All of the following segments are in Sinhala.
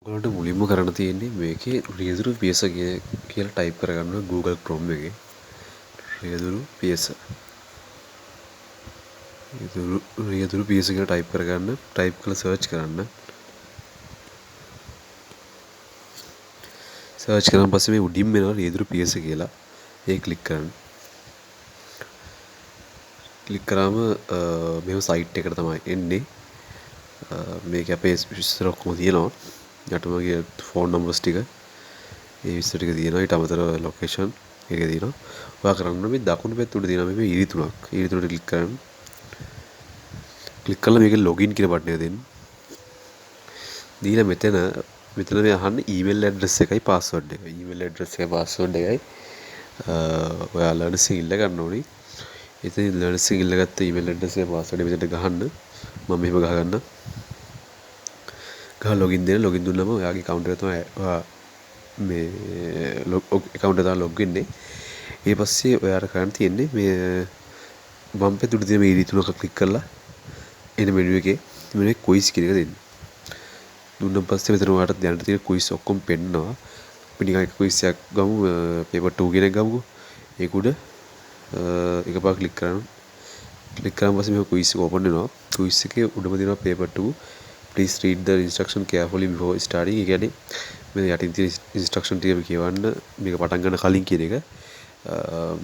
ඔයාලට මුලින්ම කරන්න තියෙන්නේ මේකේ රියදුරු පියස කියලා ටයිප් කරගන්න Google Chrome එකේ. රියදුරු පියස. රියදුරු පියස කියලා ටයිප් කරගන්න. ටයිප් කරලා සර්ච් කරන්න. සර්ච් කරාන් පස්සේ මේ උඩින්ම එනවා රියදුරු පියස කියලා. ඒක ක්ලික් කරන්න. ක්ලික් කරාම මෙහෙම සයිට් එකට තමයි එන්නේ. මේක අපේ විස්තර ඔක්කොම තියෙනවා. යට මගේ ෆෝන් නම්බර්ස් ටික ඒ විස්තර ටික තියෙනවා. ඊට අමතරව ලොකේෂන් එක තියෙනවා. ඔයා කරන්න මේ දකුණු පැත්ත උඩ තියෙනවා මේ ඉරි තුනක්. ඉරි තුනට ක්ලික් කරන්න. ක්ලික් කරලා මේකේ ලොගින් කියන බටන් එක දෙන්න. දීලා මෙතන මේ අහන්නේ ඊමේල් ඇඩ්‍රස් එකයි පාස්වර්ඩ් එකයි. ඊමේල් ඇඩ්‍රස් එකයි පාස්වර්ඩ් එකයි ඔයා ලර්නසින් ඉල්ල ගන්න ඕනි. ඉතින් ලර්නසින් ඉල්ලගත්ත ඊමේල් ඇඩ්‍රස් එකයි පාස්වර්ඩ් එක මෙතනට ගහන්න. මම මෙහෙම ගහ ගන්න. ගහ ලොගින් දෙන්න. ලොගින් දුන්නම ඔයාගේ account එක තමයි ඔයා මේ account එක තමයි ලොග් වෙන්නේ. ඊට පස්සේ ඔයාට කරන්න තියෙන්නේ මේ වම් පැත්තේ උඩ තියෙන මේ ඉරි තුනක ක්ලික් කරලා එන මෙනු එකේ මේ quiz කියන එක දෙන්න. දුන්නාන් පස්සේ මෙතන ඔයාලට දැනට තියෙන quiz ඔක්කොම පෙන්නනවා. අපි නිකන් එක quiz එකක් ගමු paper 2 කියන එක ගමුකෝ. ඒක උඩ එකපාර ක්ලික් කරන්න. ක්ලික් කරාන් පස්සේ මේ quiz එක open වෙනවා. quiz එකේ උඩම තියෙනවා paper 2 please read the instruction carefully before starting. ඒ කියන්නේ මේ යටින් තියෙන instruction ටික කියවන්න මේක පටන් ගන්න කලින් කියන එක.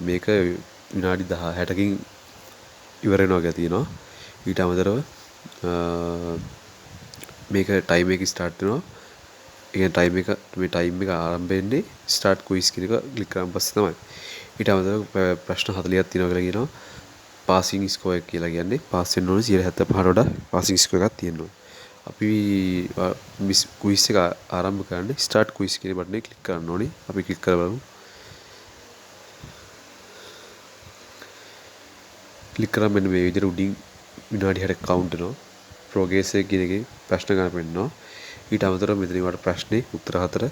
මේක විනාඩි 60කින් ඉවර වෙනවා කියලා තියෙනවා. ඊට අමතරව මේක ටයිම් එක ස්ටාර්ට් වෙනවා. ඒ කියන්නේ ටයිම් එක ආරම්භ වෙන්නේ ස්ටාර්ට් ක්විස් කියන එක ක්ලික් කරාන් පස්සේ තමයි. ඊට අමතරව ප්‍රශ්න 40ක් තියෙනවා කියලා කියනවා. පාසින් ස්කෝර් එක කියලා කියන්නේ පාස් වෙන්න ඕනේ 75ට වඩා පාසින් ස්කෝර් එකක් තියෙන්න ඕනේ. අපි ක්විස් එක ආරම්භ කරන්නේ ස්ටාර්ට් ක්විස් කියන බටන් එක ක්ලික් කරන්න ඕනේ. අපි ක්ලික් කරලා බලමු. ක්ලික් කරාම මෙන්න මේ විදිහට උඩින් විනාඩි 60ක් කවුන්ට් වෙනවා. ප්‍රෝග්‍රස් එක කියන එකේ ප්‍රශ්න ගන්න පෙන්නනවා. ඊට අමතරව මෙතන වට ප්‍රශ්නේ උත්තර 4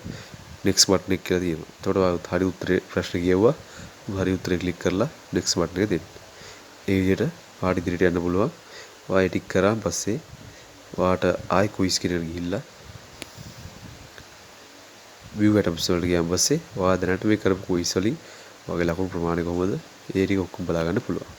next බටන් එක කියලා තියෙනවා. එතකොට ඔයා හරි උත්තරේ ප්‍රශ්න කියවුවා. හරි උත්තරේ ක්ලික් කරලා next බටන් එක දෙන්න. ඒ විදිහට පාඩි ඉදිරියට යන්න පුළුවන්. ඔයා ඒ ටික කරාන් පස්සේ ඔයාට ආයි ක්විස් කෙනෙක් ගිහිල්ලා view items වලට ගියාන් පස්සේ ඔයා දැනට මේ කරපු ක්විස් වලින් ඔයාගේ ලකුණු ප්‍රමාණය කොහොමද ඒ ටික ඔක්කොම බලා ගන්න පුළුවන්.